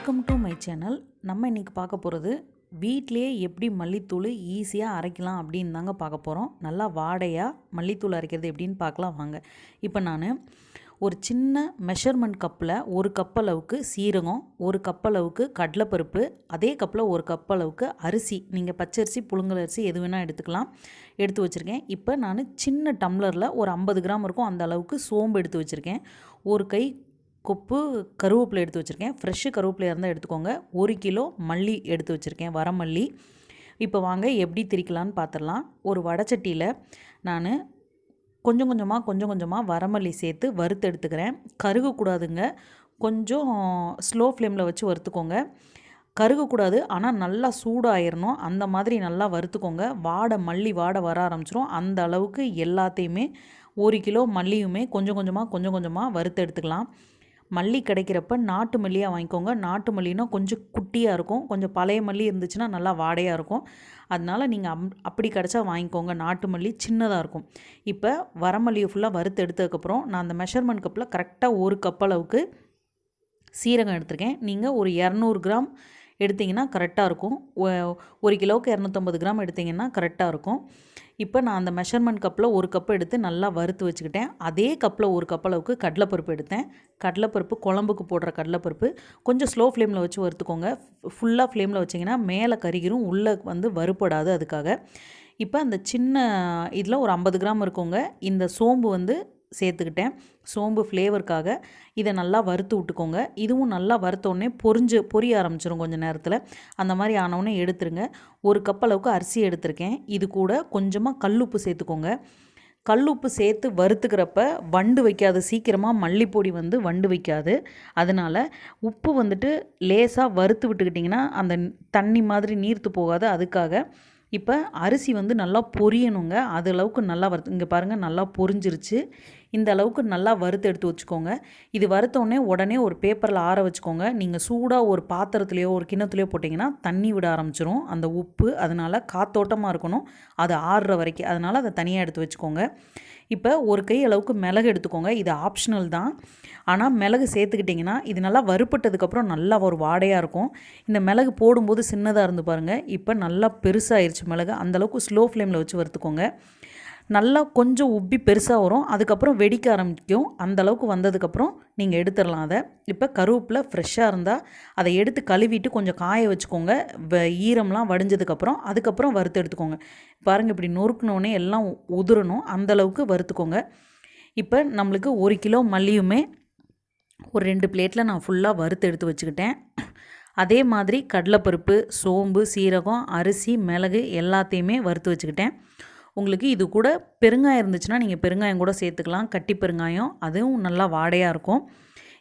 Welcome to my channel. நம்ம இன்றைக்கி பார்க்க போகிறது வீட்டிலேயே எப்படி மல்லித்தூள் ஈஸியாக அரைக்கலாம் அப்படின்னு தாங்க பார்க்க போகிறோம். நல்லா வாடையாக மல்லித்தூள் அரைக்கிறது எப்படின்னு பார்க்கலாம் வாங்க. இப்போ நான் ஒரு சின்ன மெஷர்மெண்ட் கப்பில் 1 கப் அளவுக்கு சீரகம், 1 கப் அளவுக்கு கடலைப்பருப்பு, அதே கப்பில் 1 கப் அளவுக்கு அரிசி, நீங்கள் பச்சரிசி புழுங்கல் அரிசி எது வேணால் எடுத்துக்கலாம், எடுத்து வச்சுருக்கேன். இப்போ நான் சின்ன டம்ளரில் ஒரு 50 கிராம் இருக்கும் அந்த அளவுக்கு சோம்பு எடுத்து வச்சுருக்கேன். ஒரு கை கொப்பு கருவேப்பிலை எடுத்து வச்சுருக்கேன். ஃப்ரெஷ்ஷு கருவேப்பிலையாக இருந்தால் எடுத்துக்கோங்க. 1 கிலோ மல்லி எடுத்து வச்சுருக்கேன், வரமல்லி. இப்போ வாங்க எப்படி திரிக்கலான்னு பார்த்துடலாம். ஒரு வடைச்சட்டியில் நான் கொஞ்சம் கொஞ்சமாக வரமல்லி சேர்த்து வறுத்து எடுத்துக்கிறேன். கருகக்கூடாதுங்க, கொஞ்சம் ஸ்லோ ஃப்ளேமில் வச்சு வறுத்துக்கோங்க. கருகக்கூடாது, ஆனால் நல்லா சூடாயிடணும். அந்த மாதிரி நல்லா வறுத்துக்கோங்க. மல்லி வாடை வர ஆரம்பிச்சிரும். அந்த அளவுக்கு எல்லாத்தையுமே 1 கிலோ மல்லியுமே கொஞ்சம் கொஞ்சமாக வறுத்து எடுத்துக்கலாம். மல்லி கிடைக்கிறப்ப நாட்டு மல்லியாக வாங்கிக்கோங்க. நாட்டு மல்லினா கொஞ்சம் குட்டியாக இருக்கும், கொஞ்சம் பழைய மல்லி இருந்துச்சுன்னா நல்லா வாடையாக இருக்கும். அதனால் நீங்கள் அப்படி கிடச்சா வாங்கிக்கோங்க. நாட்டு மல்லி சின்னதாக இருக்கும். இப்போ வரமல்லியை ஃபுல்லாக வறுத்து எடுத்ததுக்கப்புறம் நான் அந்த மெஷர்மெண்ட் கப்பில் கரெக்டாக 1 கப் அளவுக்கு சீரகம் எடுத்திருக்கேன். நீங்கள் ஒரு 200 கிராம் எடுத்திங்கன்னா கரெக்டாக இருக்கும். 1 கிலோவுக்கு 250 கிராம் எடுத்திங்கன்னா கரெக்டாக இருக்கும். இப்போ நான் அந்த மெஷர்மெண்ட் கப்பில் 1 கப் எடுத்து நல்லா வறுத்து வச்சுக்கிட்டேன். அதே கப்பில் 1 கப் அளவுக்கு கடலைப்பருப்பு எடுத்தேன். கடலைப்பருப்பு குழம்புக்கு போடுற கடலைப்பருப்பு கொஞ்சம் ஸ்லோ ஃப்ளேமில் வச்சு வறுத்துக்கோங்க. ஃபுல்லாக ஃப்ளேமில் வச்சிங்கன்னா மேலே கருகிரும், உள்ளே வறுபடாது. அதுக்காக இப்போ அந்த சின்ன இதில் ஒரு 50 கிராம் இருக்குங்க. இந்த சோம்பு சேர்த்துக்கிட்டேன். சோம்பு ஃப்ளேவருக்காக இதை நல்லா வறுத்து விட்டுக்கோங்க. இதுவும் நல்லா வறுத்தோடனே பொரிய ஆரம்பிச்சிடும் கொஞ்சம் நேரத்தில். அந்த மாதிரி ஆனவுடனே எடுத்துருங்க. 1 கப் அளவுக்கு அரிசி எடுத்திருக்கேன். இது கூட கொஞ்சமாக கல்லுப்பு சேர்த்துக்கோங்க. கல்லுப்பு சேர்த்து வறுத்துக்கிறப்ப வண்டு வைக்காது, சீக்கிரமாக மல்லிப்பொடி வண்டு வைக்காது. அதனால் உப்பு லேசாக வறுத்து விட்டுக்கிட்டிங்கன்னா அந்த தண்ணி மாதிரி நீர்த்து போகாது. அதுக்காக இப்போ அரிசி நல்லா பொரியணுங்க. அது அளவுக்கு நல்லா இங்கே பாருங்கள், நல்லா பொரிஞ்சிருச்சு. இந்த அளவுக்கு நல்லா வறுத்து எடுத்து வச்சுக்கோங்க. இது வறுத்தோடனே உடனே ஒரு பேப்பரில் ஆற வச்சுக்கோங்க. நீங்கள் சூடாக ஒரு பாத்திரத்துலையோ ஒரு கிண்ணத்துலையோ போட்டிங்கன்னா தண்ணி விட ஆரம்பிச்சிரும் அந்த உப்பு. அதனால் காத்தோட்டமாக இருக்கணும் அது ஆறுற வரைக்கும். அதனால் அதை தனியாக எடுத்து வச்சுக்கோங்க. இப்போ ஒரு கை அளவுக்கு மிளகு எடுத்துக்கோங்க. இது ஆப்ஷனல் தான், ஆனால் மிளகு சேர்த்துக்கிட்டிங்கன்னா இது நல்லா வறுப்பட்டதுக்கப்புறம் நல்லா ஒரு வாடையாக இருக்கும். இந்த மிளகு போடும்போது சின்னதாக இருந்து பாருங்கள், இப்போ நல்லா பெருசாகிருச்சு மிளகு. அந்தளவுக்கு ஸ்லோ ஃப்ளேமில் வச்சு வறுத்துக்கோங்க. நல்லா கொஞ்சம் உப்பி பெருசாக வரும், அதுக்கப்புறம் வெடிக்க ஆரம்பிக்கும். அந்தளவுக்கு வந்ததுக்கப்புறம் நீங்கள் எடுத்துடலாம் அதை. இப்போ கருவேப்பிலை ஃப்ரெஷ்ஷாக இருந்தால் அதை எடுத்து கழுவிட்டு கொஞ்சம் காய வச்சுக்கோங்க. ஈரம்லாம் வடிஞ்சதுக்கப்புறம் அதுக்கப்புறம் வறுத்து எடுத்துக்கோங்க. பாருங்கள், இப்படி நொறுக்குனோடனே எல்லாம் உதிரணும், அந்தளவுக்கு வறுத்துக்கோங்க. இப்போ நம்மளுக்கு 1 கிலோ மல்லியுமே ஒரு 2 பிளேட்டில் நான் ஃபுல்லாக வறுத்து எடுத்து வச்சுக்கிட்டேன். அதே மாதிரி கடலைப்பருப்பு, சோம்பு, சீரகம், அரிசி, மிளகு எல்லாத்தையுமே வறுத்து வச்சுக்கிட்டேன். உங்களுக்கு இது கூட பெருங்காயம் இருந்துச்சுன்னா நீங்கள் பெருங்காயம் கூட சேர்த்துக்கலாம், கட்டி பெருங்காயம். அதுவும் நல்லா வாடையாக இருக்கும்.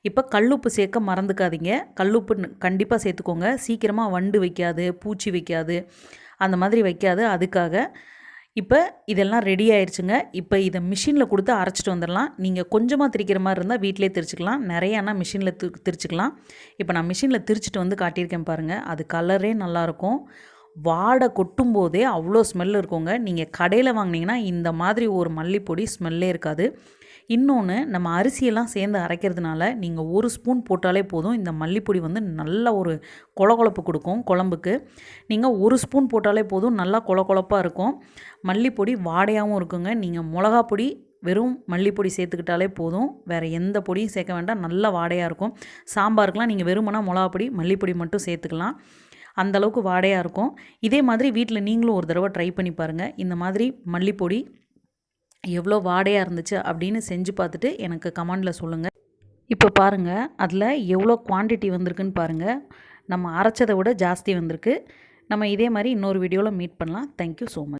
இப்போ கல்லுப்பு சேர்க்க மறந்துக்காதீங்க. கல்லுப்பு கண்டிப்பாக சேர்த்துக்கோங்க. சீக்கிரமாக வண்டு வைக்காது, பூச்சி வைக்காது, அந்த மாதிரி வைக்காது. அதுக்காக இப்போ இதெல்லாம் ரெடி ஆயிடுச்சுங்க. இப்போ இதை மிஷினில் கொடுத்து அரைச்சிட்டு வந்துடலாம். நீங்கள் கொஞ்சமாக திரிக்கிற மாதிரி இருந்தால் வீட்டிலே திரிச்சிக்கலாம், நிறையானா மிஷினில் திரிச்சிக்கலாம். இப்போ நான் மிஷினில் திரிச்சிட்டு காட்டியிருக்கேன் பாருங்கள். அது கலரே நல்லாயிருக்கும். வாடை கொட்டும் போதே அவ்வளோ ஸ்மெல் இருக்குங்க. நீங்கள் கடையில் வாங்கினீங்கன்னா இந்த மாதிரி ஒரு மல்லிப்பொடி ஸ்மெல்லே இருக்காது. இன்னொன்று, நம்ம அரிசியெல்லாம் சேர்ந்து அரைக்கிறதுனால நீங்கள் 1 ஸ்பூன் போட்டாலே போதும். இந்த மல்லிப்பொடி நல்ல ஒரு கொழகொழப்பு கொடுக்கும் குழம்புக்கு. நீங்கள் 1 ஸ்பூன் போட்டாலே போதும், நல்லா கொழகொழப்பாக இருக்கும். மல்லிப்பொடி வாடையாகவும் இருக்குங்க. நீங்கள் மிளகா பொடி வெறும் மல்லிப்பொடி சேர்த்துக்கிட்டாலே போதும், வேறு எந்த பொடியும் சேர்க்க வேண்டாம். நல்லா வாடையாக இருக்கும். சாம்பாருக்கெலாம் நீங்கள் வெறுமனா மிளகா பொடி மல்லிப்பொடி மட்டும் சேர்த்துக்கலாம். அந்தளவுக்கு வாடையாக இருக்கும். இதே மாதிரி வீட்டில் நீங்களும் ஒரு தடவை ட்ரை பண்ணி பாருங்கள். இந்த மாதிரி மல்லிப்பொடி எவ்வளோ வாடையாக இருந்துச்சு அப்படின்னு செஞ்சு பார்த்துட்டு எனக்கு கமெண்டில் சொல்லுங்கள். இப்போ பாருங்கள், அதில் எவ்வளோ குவான்டிட்டி வந்திருக்குன்னு பாருங்கள். நம்ம அரைச்சதை விட ஜாஸ்தி வந்திருக்கு. நம்ம இதே மாதிரி இன்னொரு வீடியோவில் மீட் பண்ணலாம். Thank you so much.